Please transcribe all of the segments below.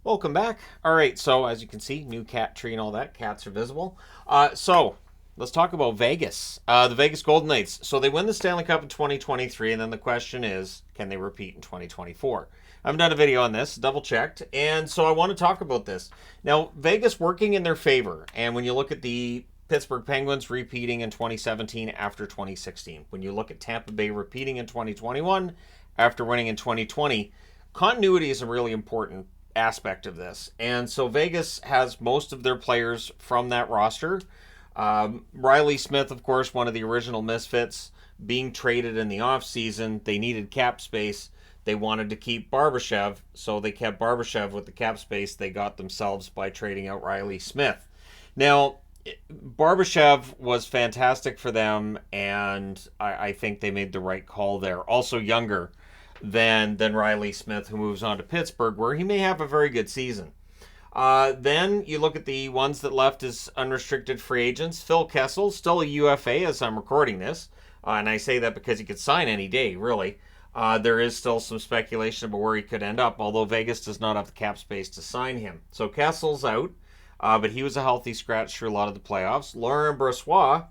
Welcome back. All right, so as you can see, new cat tree and all that. Cats are visible. So let's talk about Vegas. The Vegas Golden Knights. So they win the Stanley Cup in 2023, and then the question is, can they repeat in 2024? I haven't done a video on this, double checked, and so I want to talk about this. Now, Vegas working in their favor, and when you look at the Pittsburgh Penguins repeating in 2017 after 2016, when you look at Tampa Bay repeating in 2021 after winning in 2020, continuity is a really important aspect of this. And so Vegas has most of their players from that roster. Riley Smith, of course, one of the original misfits, being traded in the offseason. They needed cap space. They wanted to keep Barbashev, so they kept Barbashev with the cap space they got themselves by trading out Riley Smith. Now, Barbashev was fantastic for them, and I think they made the right call there. Also younger than Riley Smith, who moves on to Pittsburgh, where he may have a very good season. Then you look at the ones that left as unrestricted free agents. Phil Kessel, still a UFA as I'm recording this, and I say that because he could sign any day, really. There is still some speculation about where he could end up, although Vegas does not have the cap space to sign him. So Kessel's out, but he was a healthy scratch through a lot of the playoffs. Laurent Brossoit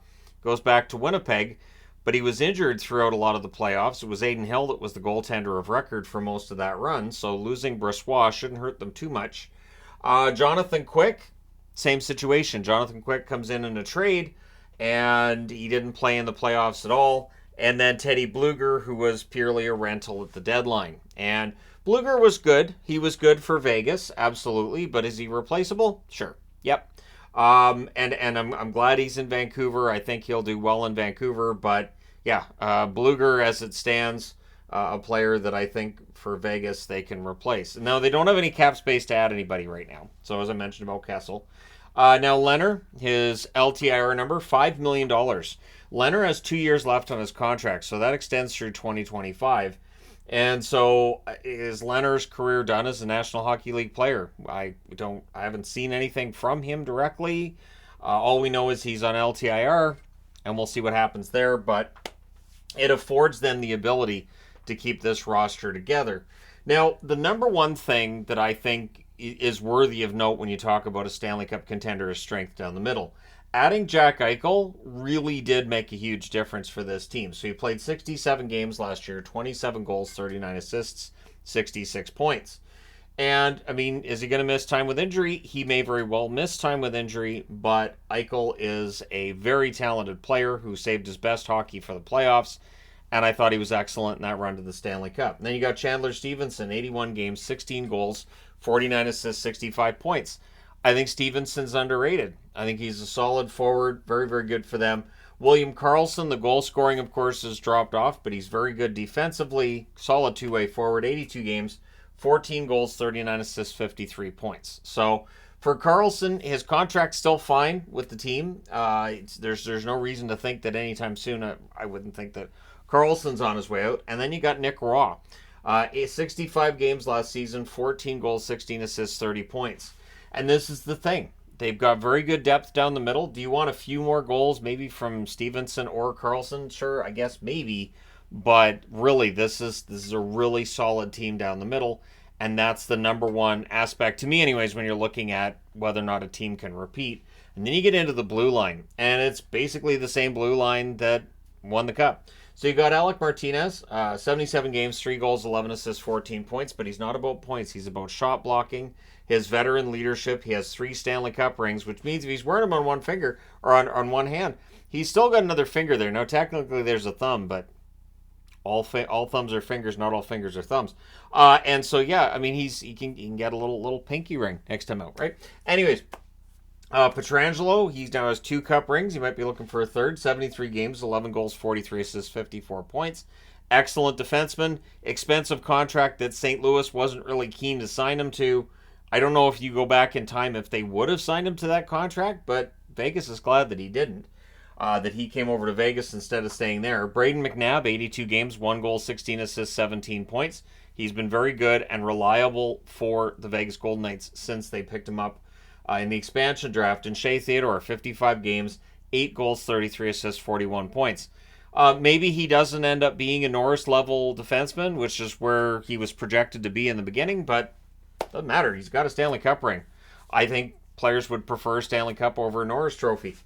goes back to Winnipeg, but he was injured throughout a lot of the playoffs. It was Aiden Hill that was the goaltender of record for most of that run, so losing Brossoit shouldn't hurt them too much. Jonathan Quick, same situation. Jonathan Quick comes in a trade, and he didn't play in the playoffs at all. And then Teddy Bluger, who was purely a rental at the deadline. And Bluger was good. He was good for Vegas, absolutely. But is he replaceable? Sure. Yep. And I'm glad he's in Vancouver. I think he'll do well in Vancouver. But yeah, Bluger, as it stands, a player that I think for Vegas they can replace. Now, they don't have any cap space to add anybody right now. So, as I mentioned about Kessel. Now, Leonard, his LTIR number, $5 million. Leonard has 2 years left on his contract, so that extends through 2025. And so, is Leonard's career done as a National Hockey League player? I haven't seen anything from him directly. All we know is he's on LTIR, and we'll see what happens there. But it affords them the ability to keep this roster together. Now, the number one thing that I think is worthy of note when you talk about a Stanley Cup contender is strength down the middle. Adding Jack Eichel really did make a huge difference for this team. So he played 67 games last year, 27 goals, 39 assists, 66 points. And, I mean, is he going to miss time with injury? He may very well miss time with injury, but Eichel is a very talented player who saved his best hockey for the playoffs, and I thought he was excellent in that run to the Stanley Cup. And then you got Chandler Stevenson, 81 games, 16 goals, 49 assists, 65 points. I think Stevenson's underrated. I think he's a solid forward, very, very good for them. William Karlsson, the goal scoring, of course, has dropped off, but he's very good defensively, solid two-way forward, 82 games, 14 goals, 39 assists, 53 points. So for Karlsson, his contract's still fine with the team. There's no reason to think that anytime soon, I wouldn't think that Karlsson's on his way out. And then you got Nick Raw. 65 games last season, 14 goals, 16 assists, 30 points. And this is the thing. They've got very good depth down the middle. Do you want a few more goals maybe from Stevenson or Karlsson? Sure, I guess maybe. But really, this is a really solid team down the middle. And that's the number one aspect, to me anyways, when you're looking at whether or not a team can repeat. And then you get into the blue line. And it's basically the same blue line that won the cup. So you got Alec Martinez, 77 games, 3 goals, 11 assists, 14 points. But he's not about points. He's about shot blocking, his veteran leadership. He has 3 Stanley Cup rings, which means if he's wearing them on one finger or on one hand, he's still got another finger there. Now, technically, there's a thumb, but all thumbs are fingers, not all fingers are thumbs. And so, yeah, I mean, he can get a little pinky ring next time out, right? Anyways, Pietrangelo, he now has 2 cup rings. He might be looking for a third. 73 games, 11 goals, 43 assists, 54 points. Excellent defenseman. Expensive contract that St. Louis wasn't really keen to sign him to. I don't know if you go back in time if they would have signed him to that contract, but Vegas is glad that he didn't. That he came over to Vegas instead of staying there. Braden McNabb, 82 games, 1 goal, 16 assists, 17 points. He's been very good and reliable for the Vegas Golden Knights since they picked him up in the expansion draft. And Shea Theodore, 55 games, 8 goals, 33 assists, 41 points. Maybe he doesn't end up being a Norris-level defenseman, which is where he was projected to be in the beginning, but Doesn't matter. He's got a Stanley Cup ring. I think players would prefer Stanley Cup over a Norris Trophy.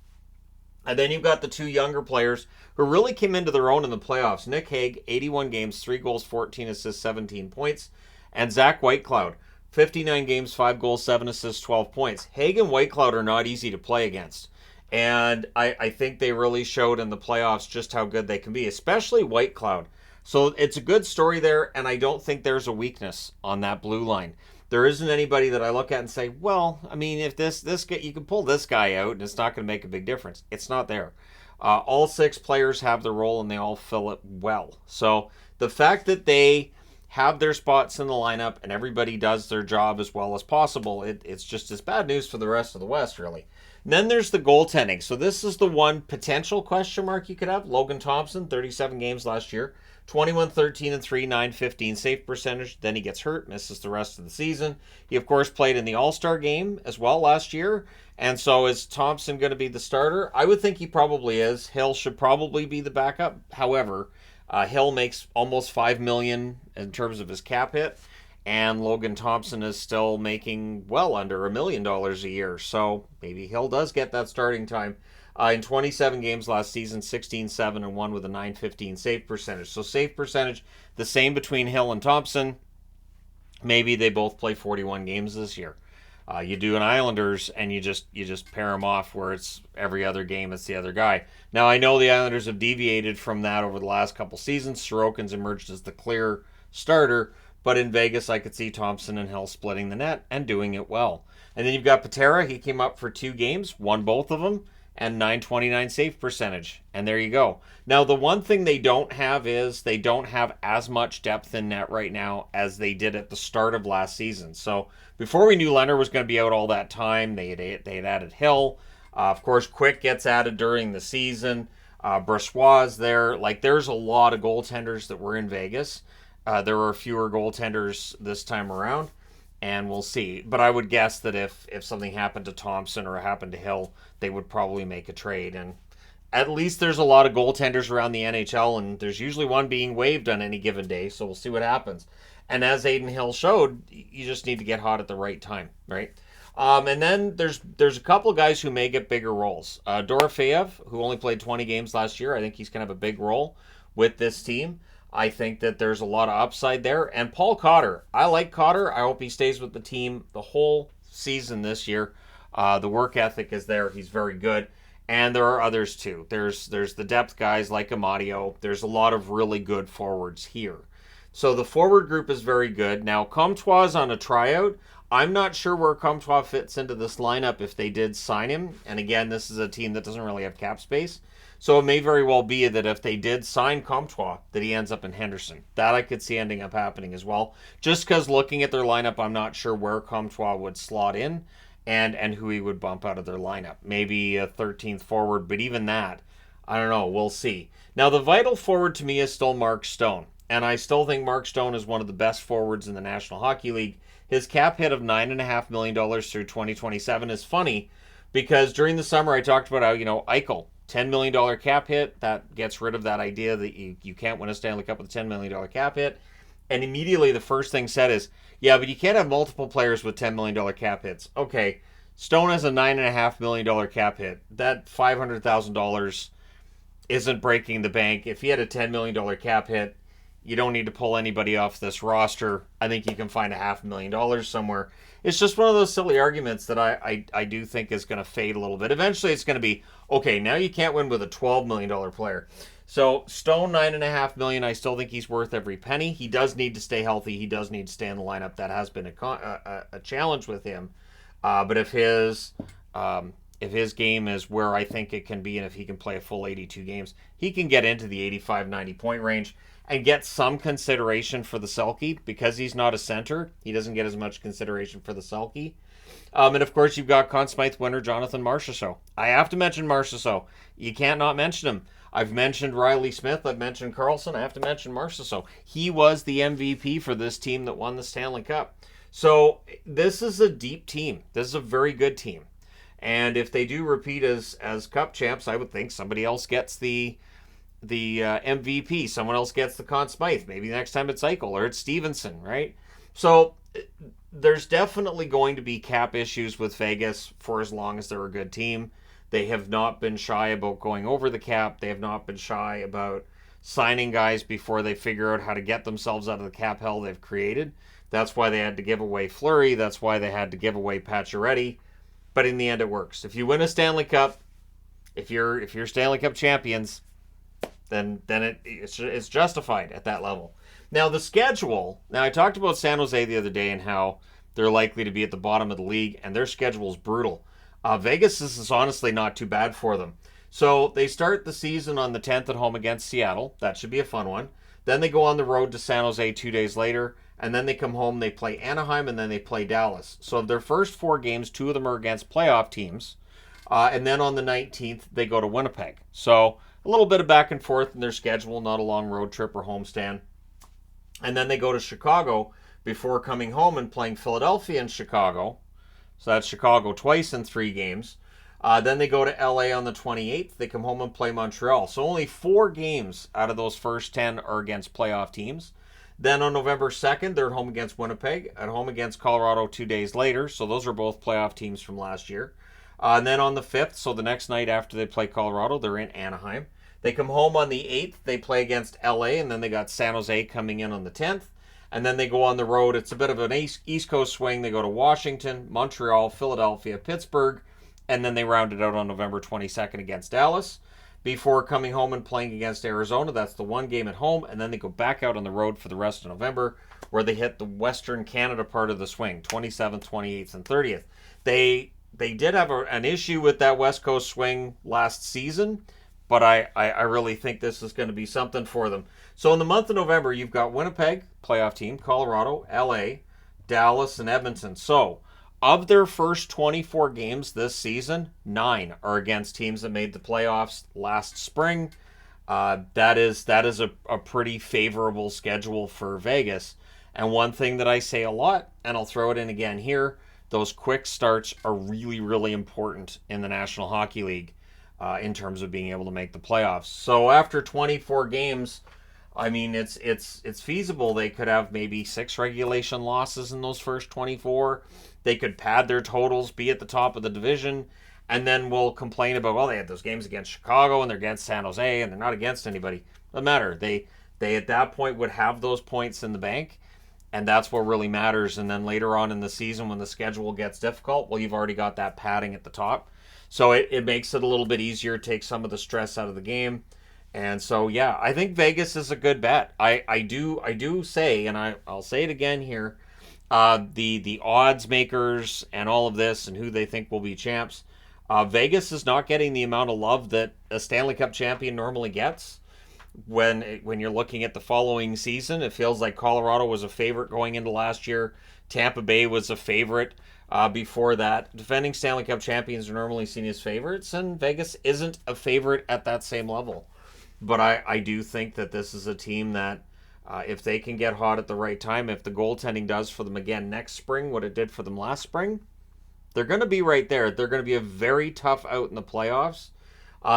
And then you've got the two younger players who really came into their own in the playoffs. Nick Hague, 81 games, 3 goals, 14 assists, 17 points. And Zach Whitecloud, 59 games, 5 goals, 7 assists, 12 points. Hague and Whitecloud are not easy to play against. And I think they really showed in the playoffs just how good they can be, especially Whitecloud. So it's a good story there, and I don't think there's a weakness on that blue line. There isn't anybody that I look at and say, well, I mean, if this guy, you can pull this guy out and it's not going to make a big difference. It's not there. All 6 players have their role and they all fill it well. So the fact that they have their spots in the lineup and everybody does their job as well as possible, it's just as bad news for the rest of the West, really. And then there's the goaltending. So this is the one potential question mark you could have. Logan Thompson, 37 games last year. 21, 13, and 3, 915 save percentage. Then he gets hurt, misses the rest of the season. He, of course, played in the All-Star game as well last year. And so is Thompson going to be the starter? I would think he probably is. Hill should probably be the backup. However, Hill makes almost $5 million in terms of his cap hit. And Logan Thompson is still making well under $1 million a year. So maybe Hill does get that starting time. In 27 games last season, 16-7 and 1 with a 915 save percentage. So save percentage, the same between Hill and Thompson. Maybe they both play 41 games this year. You do an Islanders and you just pair them off where it's every other game it's the other guy. Now I know the Islanders have deviated from that over the last couple seasons. Sorokin's emerged as the clear starter, but in Vegas I could see Thompson and Hill splitting the net and doing it well. And then you've got Patera. He came up for 2 games, won both of them, and 929 save percentage. And there you go. Now, the one thing they don't have is they don't have as much depth in net right now as they did at the start of last season. So before we knew Leonard was going to be out all that time, they had added Hill. Of course, Quick gets added during the season. Brossois there. Like, there's a lot of goaltenders that were in Vegas. There were fewer goaltenders this time around. And we'll see. But I would guess that if something happened to Thompson or happened to Hill, they would probably make a trade. And at least there's a lot of goaltenders around the NHL, and there's usually one being waived on any given day, so we'll see what happens. And as Aiden Hill showed, you just need to get hot at the right time, right? And then there's a couple of guys who may get bigger roles. Dorofeyev, who only played 20 games last year, I think he's going to have a big role with this team. I think that there's a lot of upside there. And Paul Cotter. I like Cotter. I hope he stays with the team the whole season this year. The work ethic is there. He's very good. And there are others too. There's the depth guys like Amadio. There's a lot of really good forwards here. So the forward group is very good. Now, Comtois is on a tryout. I'm not sure where Comtois fits into this lineup if they did sign him. And again, this is a team that doesn't really have cap space. So it may very well be that if they did sign Comtois, that he ends up in Henderson. That I could see ending up happening as well. Just because looking at their lineup, I'm not sure where Comtois would slot in and who he would bump out of their lineup. Maybe a 13th forward, but even that, I don't know. We'll see. Now, the vital forward to me is still Mark Stone. And I still think Mark Stone is one of the best forwards in the National Hockey League. His cap hit of $9.5 million through 2027 is funny because during the summer I talked about how, Eichel, $10 million cap hit, that gets rid of that idea that you can't win a Stanley Cup with a $10 million cap hit. And immediately the first thing said is, yeah, but you can't have multiple players with $10 million cap hits. Okay, Stone has a $9.5 million cap hit. That $500,000 isn't breaking the bank. If he had a $10 million cap hit, you don't need to pull anybody off this roster. I think you can find a $500,000 somewhere. It's just one of those silly arguments that I do think is going to fade a little bit. Eventually it's going to be, okay, now you can't win with a $12 million player. So Stone, $9.5 million, I still think he's worth every penny. He does need to stay healthy. He does need to stay in the lineup. That has been a challenge with him. But if his game is where I think it can be, and if he can play a full 82 games, he can get into the 85, 90 point range and get some consideration for the Selke. Because he's not a center, he doesn't get as much consideration for the Selke. And of course, you've got Conn Smythe winner Jonathan Marchessault. I have to mention Marchessault. You can't not mention him. I've mentioned Riley Smith. I've mentioned Carlson. I have to mention Marchessault. He was the MVP for this team that won the Stanley Cup. So this is a deep team. This is a very good team. And if they do repeat as Cup champs, I would think somebody else gets the MVP. Someone else gets the Conn Smythe. Maybe next time it's Eichel or it's Stevenson, right? So there's definitely going to be cap issues with Vegas for as long as they're a good team. They have not been shy about going over the cap. They have not been shy about signing guys before they figure out how to get themselves out of the cap hell they've created. That's why they had to give away Fleury. That's why they had to give away Pacioretty. But in the end, it works. If you win a Stanley Cup, if you're Stanley Cup champions, then it's justified at that level. Now the schedule. Now I talked about San Jose the other day and how they're likely to be at the bottom of the league, and their schedule is brutal. Vegas is honestly not too bad for them. So they start the season on the 10th at home against Seattle. That should be a fun one. Then they go on the road to San Jose 2 days later, and then they come home, they play Anaheim, and then they play Dallas. So of their first 4 games, 2 of them are against playoff teams. And then on the 19th, they go to Winnipeg. So a little bit of back and forth in their schedule, not a long road trip or homestand. And then they go to Chicago before coming home and playing Philadelphia and Chicago. So that's Chicago twice in 3 games. Then they go to LA on the 28th. They come home and play Montreal. So only 4 games out of those first 10 are against playoff teams. Then on November 2nd, they're at home against Winnipeg, at home against Colorado 2 days later. So those are both playoff teams from last year. And then on the 5th, so the next night after they play Colorado, they're in Anaheim. They come home on the 8th. They play against LA, and then they got San Jose coming in on the 10th. And then they go on the road. It's a bit of an East Coast swing. They go to Washington, Montreal, Philadelphia, Pittsburgh, and then they round it out on November 22nd against Dallas before coming home and playing against Arizona. That's the 1 game at home, and then they go back out on the road for the rest of November, where they hit the Western Canada part of the swing, 27th, 28th, and 30th. They did have an issue with that West Coast swing last season, but I really think this is going to be something for them. So in the month of November, you've got Winnipeg, playoff team, Colorado, LA, Dallas, and Edmonton. So of their first 24 games this season, 9 are against teams that made the playoffs last spring. That is a pretty favorable schedule for Vegas. And one thing that I say a lot, and I'll throw it in again here, those quick starts are really, really important in the National Hockey League in terms of being able to make the playoffs. So after 24 games, I mean, it's feasible they could have maybe 6 regulation losses in those first 24. They could pad their totals, be at the top of the division, and then we'll complain about, well, they had those games against Chicago and they're against San Jose and they're not against anybody. Doesn't matter. They at that point would have those points in the bank, and that's what really matters. And then later on in the season when the schedule gets difficult, well, you've already got that padding at the top. So it makes it a little bit easier, take some of the stress out of the game. And so, yeah, I think Vegas is a good bet. I do say, and I'll say it again here, the odds makers and all of this and who they think will be champs, Vegas is not getting the amount of love that a Stanley Cup champion normally gets. When you're looking at the following season, it feels like Colorado was a favorite going into last year. Tampa Bay was a favorite before that. Defending Stanley Cup champions are normally seen as favorites, and Vegas isn't a favorite at that same level. But I do think that this is a team that if they can get hot at the right time, if the goaltending does for them again next spring what it did for them last spring, they're going to be right there. They're going to be a very tough out in the playoffs.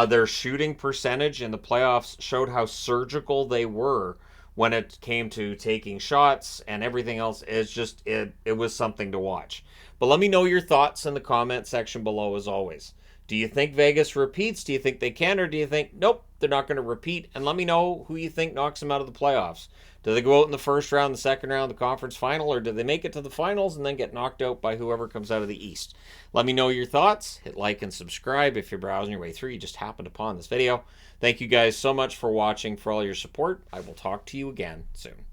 Their shooting percentage in the playoffs showed how surgical they were when it came to taking shots and everything else. It's just, it was something to watch. But let me know your thoughts in the comment section below as always. Do you think Vegas repeats? Do you think they can? Or do you think, nope, they're not going to repeat? And let me know who you think knocks them out of the playoffs. Do they go out in the first round, the second round, the conference final, or do they make it to the finals and then get knocked out by whoever comes out of the East? Let me know your thoughts. Hit like and subscribe if you're browsing your way through. You just happened upon this video. Thank you guys so much for watching, for all your support. I will talk to you again soon.